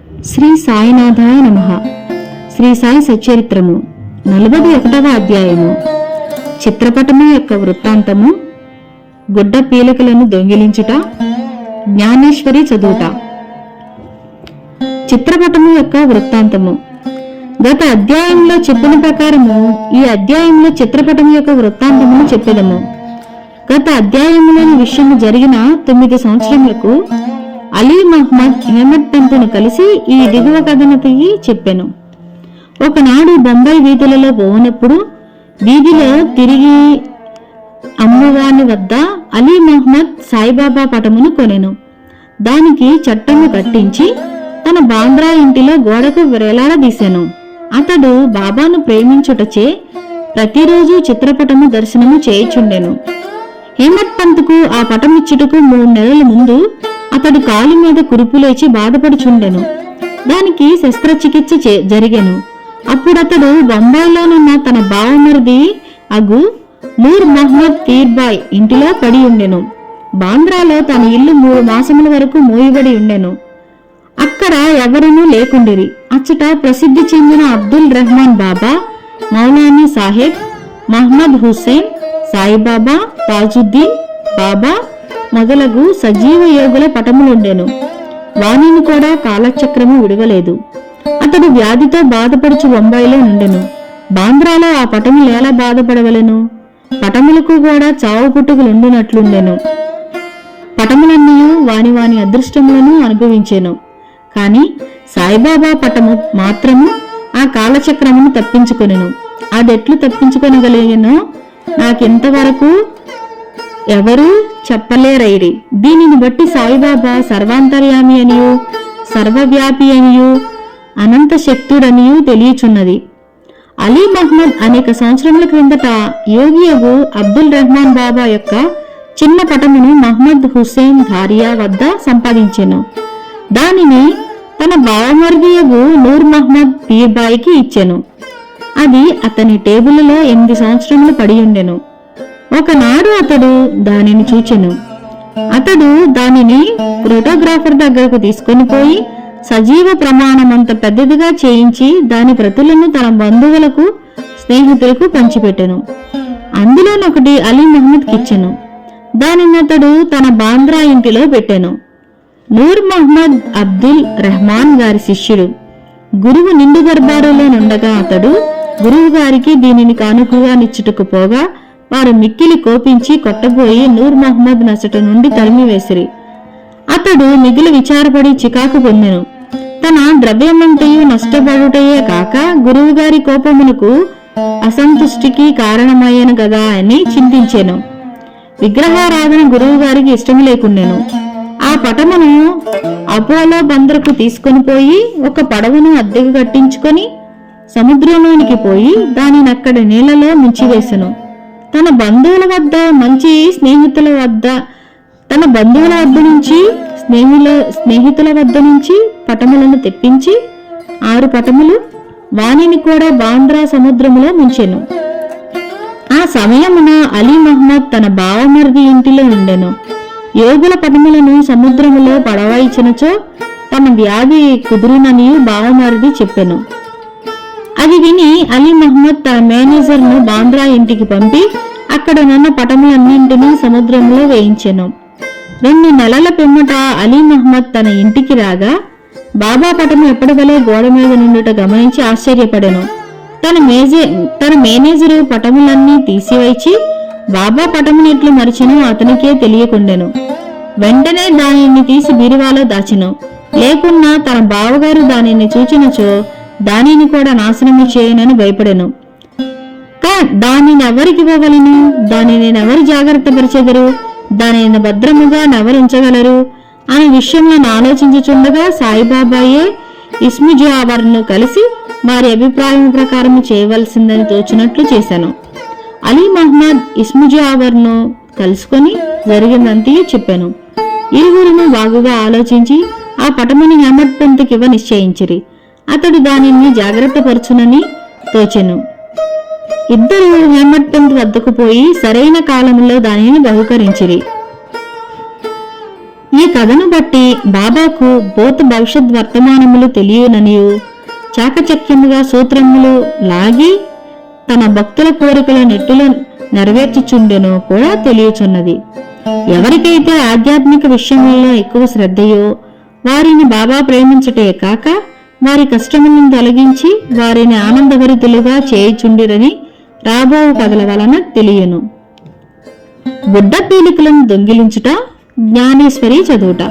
శ్రీ సాయినాథాయ నమః. శ్రీ సాయి సచ్చరిత్రము 41వ అధ్యాయము. చిత్రపటము యొక్క వృత్తాంతము, గుడ్డ పీలకలను దొంగిలించుట, జ్ఞానేశ్వరి చదువుట. చిత్రపటము యొక్క వృత్తాంతము. గత అధ్యాయంలో చెప్పిన ప్రకారము ఈ అధ్యాయంలో చిత్రపటము యొక్క వృత్తాంతమును చెప్పెదము. గత అధ్యాయములోని విషయము జరిగిన 9 సంవత్సరములకు అలీ మహ్మద్ హేమత్ పంతును కలిసి ఈ దిగువ కథనతయి చెప్పెను. ఒకనాడు బొంబాయి వీధులలో పోనప్పుడు వీధిలో తిరిగి అమ్మవాని వద్ద అలీ మహ్మద్ సాయిబాబా పటమును కొనెను. దానికి చట్టము కట్టించి తన బాంద్రా ఇంటిలో గోడకు వేలాడదీసెను. అతడు బాబాను ప్రేమించుటచే ప్రతిరోజు చిత్రపటము దర్శనము చేయుచుండెను. హేమత్ పంతుకు ఆ పటమిచ్చుటకు 3 నెలల ముందు అతడు కాలు మీద కురుపులేచి బాధపడుచుండెను. దానికి శస్త్రచికిత్స జరిగెను. అప్పుడతడు బొంబాయిలోనున్న తన బావమరిది అగు నూర్ మహ్మద్ తీర్బాయ్ ఇంటిలో పడి ఉండెను. బాంద్రాలో తన ఇల్లు 3 మాసముల వరకు మూయబడి ఉండెను. అక్కడ ఎవరునూ లేకుండిరి. అచ్చట ప్రసిద్ధి చెందిన అబ్దుల్ రెహమాన్ బాబా, మౌలానీ సాహెబ్, మహ్మద్ హుస్సేన్, సాయిబాబా, తాజుద్దీన్ బాబా మొదలగు సజీవ యోగుల పటములుండెను. వాణిని కూడా కాలచక్రము విడవలేదు. అతడు వ్యాధితో బాధపడుచు బొంబాయిలో నుండెను. బాంద్రాలో ఆ పటములు ఎలా బాధపడవలెను? పటములకు కూడా చావు పుట్టుకులుండునట్లుండెను. పటములన్నీ వాని వాని అదృష్టములను అనుభవించెను. కాని సాయిబాబా పటము మాత్రము ఆ కాలచక్రమును తప్పించుకొనెను. అదెట్లు తప్పించుకొనగలిగెనో నాకింతవరకు ఎవరూ చెప్పలేరైరి. దీనిని బట్టి సాయిబాబా సర్వాంతర్యామి అనియు, సర్వవ్యాపి అనియు, అనంత శక్తుడనియు తెలియచున్నది. అలీ మహ్మద్ అనేక సంవత్సరముల క్రిందట యోగియగు అబ్దుల్ రెహమాన్ బాబా యొక్క చిన్న పటమును మహ్మద్ హుస్సేన్ ధారియా వద్ద సంపాదించెను. దానిని తన బావమర్దియగు నూర్ మహ్మద్ పీర్బాయికి ఇచ్చెను. అది అతని టేబుల్లో 8 సంవత్సరములు పడియుండెను. ఒకనాడు అతడు దానిని చూచెను. అతడు దానిని ఫోటోగ్రాఫర్ దగ్గరకు తీసుకొని పోయి సజీవ ప్రమాణమంత పెద్దదిగా చేయించి దాని ప్రతులను తన బంధువులకు, స్నేహితులకు పంచిపెట్టెను. అందులోనొకటి అలీ మహ్మద్ కిచ్చెను. దానిని అతడు తన బాంద్రా ఇంటిలో పెట్టెను. నూర్ మహ్మద్ అబ్దుల్ రెహమాన్ గారి శిష్యుడు. గురువు నిండు దర్బారులో నుండగా అతడు గురువు గారికి దీనిని కానుకగా నిచ్చుటకు పోగా వారు మిక్కిలి కోపించి కొట్టబోయి నూర్ మహ్మద్ నసట నుండి తరిమివేసిరి. అతడు మిగిలి విచారపడి చికాకు పొందెను. తన ద్రవ్యమంతయు నష్టపడుటయే కాక గురువుగారి కోపమునకు అసంతుష్టికి కారణమయ్యను గదా అని చింతించెను. విగ్రహారాధన గురువుగారికి ఇష్టము లేకుండెను. ఆ పటమును అపోలో బందరకు తీసుకొని పోయి ఒక పడవను అద్దెకు కట్టించుకొని సముద్రంలోనికి పోయి దానిని అక్కడ నీళ్లలో ముంచివేసెను. తన బంధువుల వద్ద నుంచి స్నేహితుల వద్ద నుంచి పటములను తెప్పించి 6 పటములు వానిని కూడా బాంద్రా సముద్రములో ముంచెను. ఆ సమయమున అలీ మహ్మద్ తన బావమరిది ఇంటిలో ఉండెను. యోగుల పటములను సముద్రములో పడవాయిచినచో తమ వ్యాధి కుదురునని బావమరిది చెప్పెను. అది విని అలీ మహ్మద్ తన మేనేజర్ను బాంద్రా ఇంటికి పంపి అక్కడనున్న పటములన్నింటినీ సముద్రంలో వేయించెను. 2 నెలల పిమ్మట అలీ మహ్మద్ తన ఇంటికి రాగా బాబా పటము ఎప్పటివలే గోడ మీద నుండుట గమనించి ఆశ్చర్యపడెను. తన మేనేజరు పటములన్నీ తీసివేచి బాబా పటముని ఎట్లు మరిచెనో అతనికే తెలియకుండెను. వెంటనే దానిని తీసి బీరువాలో దాచెను. లేకున్నా తన బావగారు దానిని చూచినచో దానిని కూడా నాశనము చేయనని భయపడెను. దానిని ఎవరికివ్వగలను? దానిని ఎవరు జాగ్రత్త పరిచెదరు? దానిని భద్రముగా నెవరుంచగలరు అనే విషయంలో ఆలోచించుచుండగా సాయిబాబాయే ఇస్ముజావర్ను కలిసి వారి అభిప్రాయం ప్రకారం చేయవలసిందని తోచినట్లు చేశాను. అలీ మహ్మద్ ఇస్ముజావర్ను కలుసుకొని జరిగిందంతా చెప్పాను. ఇరువురును బాగుగా ఆలోచించి ఆ పటముని హేమత్ పంతుకివ్వ నిశ్చయించిరి. అతడు దానిని జాగ్రత్త పరచునని తోచెను. ఇద్దరు హేమత్ పంత్ వద్దకు పోయి సరైన కాలంలో దానిని బహుకరించిరి. ఈ కథను బట్టి బాబాకు భూత భవిష్యత్ వర్తమానములు తెలియననియు చాకచక్యముగా సూత్రములు లాగి తన భక్తుల కోరికల నెట్టుల నెరవేర్చుచుండెనో కూడా తెలియచున్నది. ఎవరికైతే ఆధ్యాత్మిక విషయములలో ఎక్కువ శ్రద్ధయో వారిని బాబా ప్రేమించటే కాక వారి కష్టములను తొలగించి వారిని ఆనందభరితులుగా చేయుచుండిరని రాబో కథల వలన తెలియను. బుడ్డ పీలికలను దొంగిలించుట, జ్ఞానేశ్వరి చదువుట.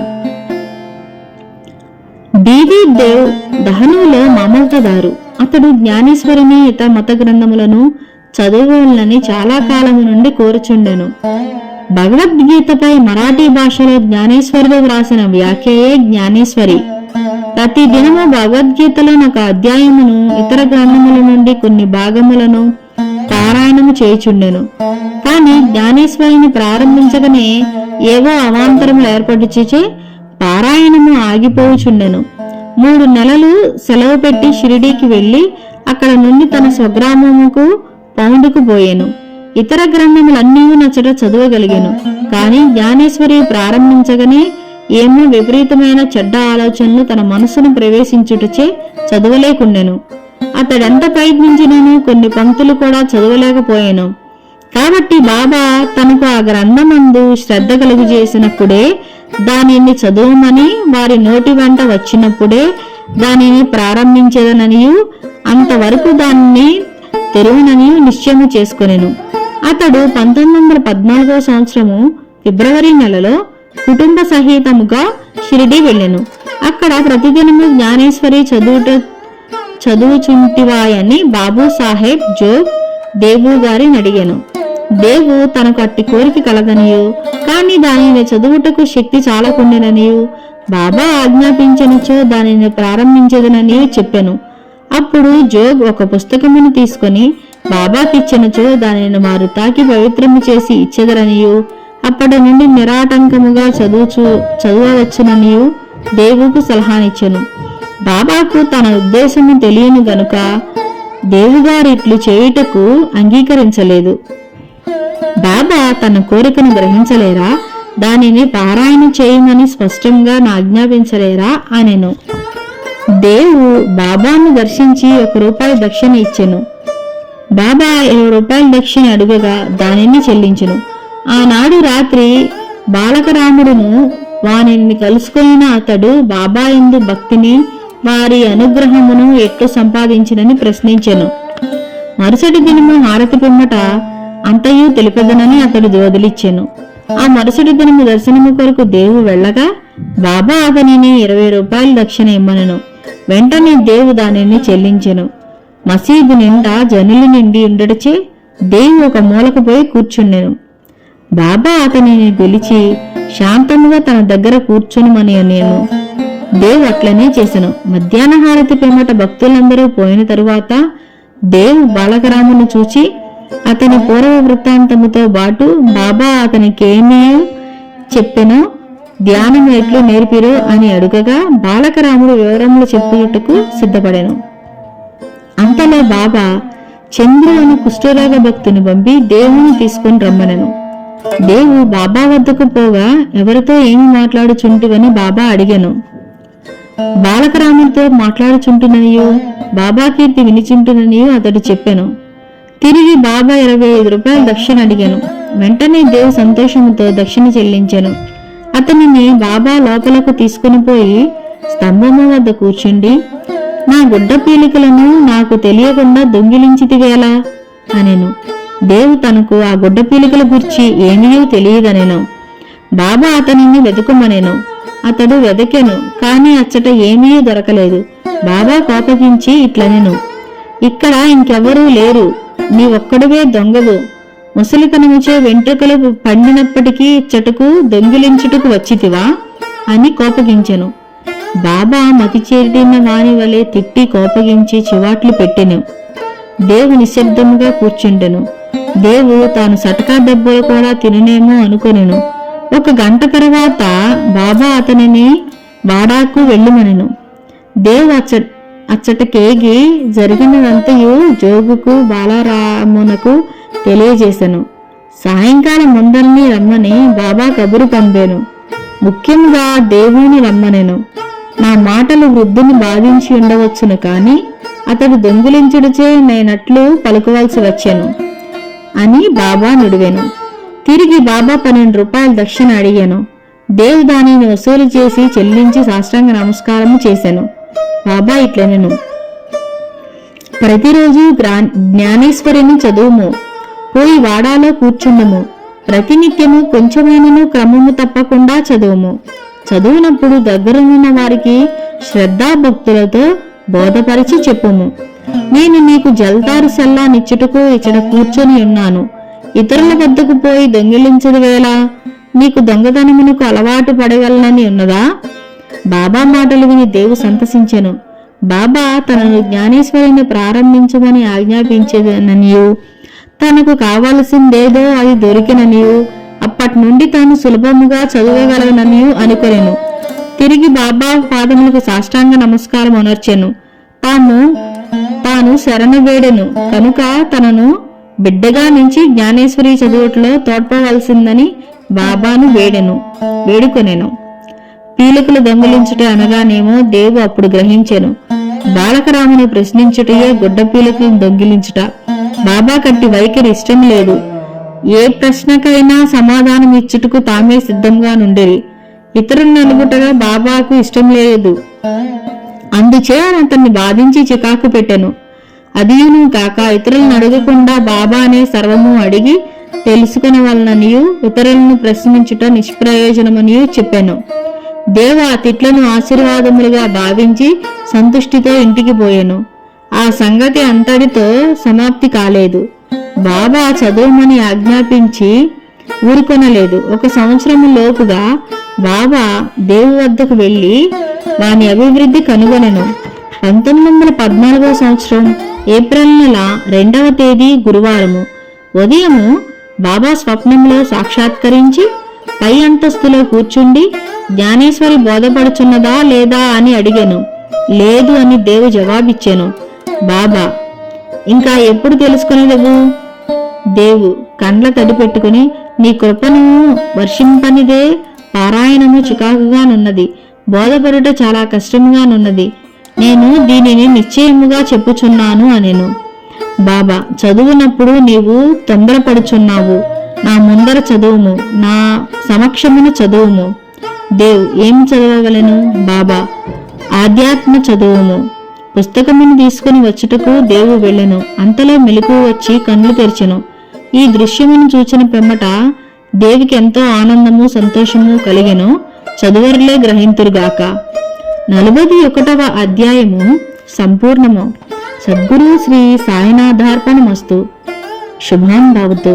బీవీ దేవ్ దహనులో మామల్తదారు. అతడు జ్ఞానేశ్వరిని ఇతర మత గ్రంథములను చదువులని చాలా కాలము నుండి కోరుచుండెను. భగవద్గీతపై మరాఠీ భాషలో జ్ఞానేశ్వరుడు వ్రాసిన వ్యాఖ్యయే జ్ఞానేశ్వరి. ప్రతి దినము భగవద్గీతలోని ఒక అధ్యాయమును ఇతర గ్రంథముల నుండి కొన్ని భాగములను పారాయణము చేయుచుండెను. కాని జ్ఞానేశ్వరిని ప్రారంభించగానే ఏవో అవాంతరములు ఏర్పడుచే పారాయణము ఆగిపోవుచుండెను. 3 నెలలు సెలవు పెట్టి షిరిడీకి వెళ్లి అక్కడ నుండి తన స్వగ్రామముకు పౌండుకు పోయెను. ఇతర గ్రంథములన్నీ నచ్చట చదవగలిగాను. కాని జ్ఞానేశ్వరి ప్రారంభించగానే ఏమో విపరీతమైన చెడ్డ ఆలోచనలు తన మనసును ప్రవేశించుటచే చదవలేకుండెను. అతడెంత ప్రయత్నించినను కొన్ని పంక్తులు కూడా చదవలేకపోయాను. కాబట్టి బాబా తనకు ఆ గ్రంథమందు శ్రద్ధ కలుగు చేసినప్పుడే దానిని చదవమని వారి నోటి వెంట వచ్చినప్పుడే దానిని ప్రారంభించేదననియు అంతవరకు దానిని తెరువునని నిశ్చయము చేసుకొనెను. అతడు 1914వ సంవత్సరము ఫిబ్రవరి నెలలో కుటుంబ సహితముగా షిరిడి వెళ్ళెను. అక్కడ ప్రతిదినము జ్ఞానేశ్వరి చదువుచుంటివాయని బాబు సాహెబ్ జోగ్ దేవు గారిని అడిగాను. దేవు తనకు అట్టి కోరిక కలదనియు కాని దానిని చదువుటకు శక్తి చాలకుండెననియు బాబా ఆజ్ఞాపించనిచో దానిని ప్రారంభించేదనని చెప్పెను. అప్పుడు జోగ్ ఒక పుస్తకమును తీసుకొని బాబాకిచ్చినచో దానిని వారు తాకి పవిత్రము చేసి ఇచ్చెదరనియు అప్పటి నుండి నిరాటంకముగా చదవవచ్చుననియు దేవుకు సలహానిచ్చెను. బాబాకు తన ఉద్దేశము తెలియను గనుక దేవుగారిట్లు చేయుటకు అంగీకరించలేదు. బాబా తన కోరికను గ్రహించలేరా? దానిని పారాయణ చేయమని స్పష్టంగా ఆజ్ఞాపించలేరా అనెను. దేవు బాబాను దర్శించి ₹1 దక్షిణ ఇచ్చెను. బాబా ₹20 దక్షిణ అడుగగా దానిని చెల్లించెను. ఆనాడు రాత్రి బాలకరాముడును వానిని కలుసుకొనిన అతడు బాబా యందు భక్తిని వారి అనుగ్రహమును ఎట్లు సంపాదించినని ప్రశ్నించెను. మరుసటి దినము హారతి పిమ్మట అంతయు తెలిపెదనని అతడు వదిలిచ్చెను. ఆ మరుసటి దినము దర్శనము కొరకు దేవు వెళ్ళగా బాబా అతనిని ₹20 దక్షిణ ఇమ్మనెను. వెంటనే దేవు దానిని చెల్లించెను. మసీదు నిండా జనులు నిండి ఉండటచే దేవు ఒక మూలకు పోయి కూర్చుండెను. బాబా అతనిని పిలిచి శాంతముగా తన దగ్గర కూర్చునుమని అనేను. దేవు అట్లనే చేసెను. మధ్యాహ్న హారతి పిమ్మట భక్తులందరూ పోయిన తరువాత దేవు బాలకరామును చూచి అతని పూర్వ వృత్తాంతముతో బాటు బాబా అతనికేమీ చెప్పెనో ధ్యానం ఎట్లు నేర్పిరో అని అడుగగా బాలకరాముడు వివరములు చెప్పుటకు సిద్ధపడెను. అంతలో బాబా చంద్రు అను కుష్ఠరోగ భక్తుని పంపి దేవుని తీసుకుని రమ్మనెను. దేవు బాబా వద్దకు పోగా ఎవరితో ఏమి మాట్లాడుచుంటివని బాబా అడిగెను. బాలకరాముడితో మాట్లాడుచుంటుననియో బాబా కీర్తి వినిచుంటుననియో అతడు చెప్పెను. తిరిగి బాబా ₹25 దక్షిణ అడిగాను. వెంటనే దేవు సంతోషముతో దక్షిణ చెల్లించెను. అతనిని బాబా లోపలకు తీసుకుని పోయి స్తంభము వద్ద కూర్చుండి నా గుడ్డ పీలికలను నాకు తెలియకుండా దొంగిలించితివేలా అనెను. దేవు తనకు ఆ గుడ్డ పీలికల గురించి ఏమీ తెలియదనెను. బాబా అతనిని వెతుకుమనెను. అతడు వెదకెను. కాని అచ్చట ఏమీ దొరకలేదు. బాబా కోపగించి ఇట్లనెను, ఇక్కడ ఇంకెవరూ లేరు, నీ ఒక్కడివే దొంగవు. ముసలితనముచే వెంట్రుకలు పండినప్పటికీ ఇచ్చటకు దొంగిలించుటకు వచ్చితివా అని కోపగించెను. బాబా మతి చేరిన వాని వలె తిట్టి కోపగించి చివాట్లు పెట్టెను. దేవు నిశ్శబ్దముగా కూర్చుండెను. దేవు తాను సటకా దెబ్బలు కూడా తిననేమో అనుకొనెను. 1 గంట తర్వాత బాబా అతనిని వాడాకు వెళ్ళుమనెను. దేవు అచ్చటకేగి జరిగినదంతయు జోగుకు బాలరామునకు తెలియజేశను. సాయంకాలం ముందరిని రమ్మని బాబా కబురు పంపాను. ముఖ్యంగా దేవుని రమ్మనెను. నా మాటలు వృద్ధుని బాధించి ఉండవచ్చును, కాని అతడు దొంగిలించుడిచే నేనట్లు పలుకవలసి వచ్చెను అని బాబా నుడివెను. తిరిగి బాబా 12 రూపాయలు దక్షిణ అడిగాను. దేవు దానిని వసూలు చేసి చెల్లించి సాష్టాంగ నమస్కారము చేశాను. బాబా ఇట్లనెను, ప్రతిరోజు జ్ఞానేశ్వరిని చదువుము, పోయి వాడాలో కూర్చుండము, ప్రతినిత్యము కొంచెమైనను క్రమము తప్పకుండా చదువుము. చదువునప్పుడు దగ్గరనున్న వారికి శ్రద్ధాభక్తులతో బోధపరిచి చెప్పుము. నేను నీకు జల్తారు సెల్లా నిచ్చుటకు ఇచ్చట కూర్చొని ఉన్నాను. ఇతరుల వద్దకు పోయి దొంగిలించదు వేళ నీకు దొంగతనమునకు అలవాటు పడగలనని ఉన్నదా? బాబా మాటలు విని దేవు సంతసించెను. బాబా తనను జ్ఞానేశ్వరిని ప్రారంభించమని ఆజ్ఞాపించేదననియు, తనకు కావలసిందేదో అది దొరికిననియు, అప్పటి నుండి తాను సులభముగా చదవగలననియు అనుకొనెను. తిరిగి బాబా పాదములకు సాష్టాంగ నమస్కారం అనర్చెను. తాను శరణ వేడెను కనుక తనను బిడ్డగా నుంచి జ్ఞానేశ్వరి చదువుట్లో తోడ్పవలసిందని బాబాను వేడుకొనెను. పీలికలు దొంగిలించుట అనగానేమో దేవు అప్పుడు గ్రహించెను. బాలకరాముని ప్రశ్నించుటయే గుడ్డ పీలికలను దొంగిలించుట. బాబా కట్టి వైఖరి ఇష్టం లేదు. ఏ ప్రశ్నకైనా సమాధానం ఇచ్చుటకు తామే సిద్ధంగా నుండిరి. ఇతరులను అలుగుటగా బాబాకు ఇష్టం లేదు. అందుచే అతన్ని బాధించి చికాకు పెట్టెను. అదియును కాక ఇతరులను అడగకుండా బాబానే సర్వము అడిగి తెలుసుకునవలననియు, ఇతరులను ప్రశ్నించుట నిష్ప్రయోజనమనియు చెప్పాను. దేవ ఆ తిట్లను ఆశీర్వాదములుగా భావించి సంతుష్టితో ఇంటికి పోయెను. ఆ సంగతి అంతటితో సమాప్తి కాలేదు. బాబా చదువుమని ఆజ్ఞాపించి ఊరుకొనలేదు. 1 సంవత్సరము లోపుగా బాబా దేవు వద్దకు వెళ్లి వాని అభివృద్ధి కనుగొనెను. 1914వ సంవత్సరం ఏప్రిల్ నెల 2వ తేదీ గురువారము ఉదయము బాబా స్వప్నంలో సాక్షాత్కరించి పై అంతస్తులో కూర్చుండి జ్ఞానేశ్వరి బోధపడుచున్నదా లేదా అని అడిగాను. లేదు అని దేవు జవాబిచ్చాను. బాబా, ఇంకా ఎప్పుడు తెలుసుకునేదవు? దేవు కండ్ల తడి పెట్టుకుని, నీ కృపను వర్షింపనిదే పారాయణము చికాకుగానున్నది, బోధపడుట చాలా కష్టముగానున్నది. నేను దీనిని నిశ్చయముగా చెప్పుచున్నాను అనెను. బాబా, చదువునప్పుడు నీవు తొందరపడుచున్నావు. నా ముందర చదువుము, నా సమక్షమును చదువుము. దేవ్ ఏం చదవగలను? బాబా, ఆధ్యాత్మ చదువుము. పుస్తకమును తీసుకుని వచ్చుటకు దేవు వెళ్ళెను. అంతలో మెలకువ వచ్చి కళ్ళు తెరిచెను. ఈ దృశ్యమును చూచిన పిమ్మట దేవికి ఎంతో ఆనందము సంతోషము కలిగెను. చదువరులే గ్రహింతురుగాక. 41వ అధ్యాయము సంపూర్ణము. సద్గురు శ్రీ సాయినాథార్పణమస్తు. శుభాన్ భవతు.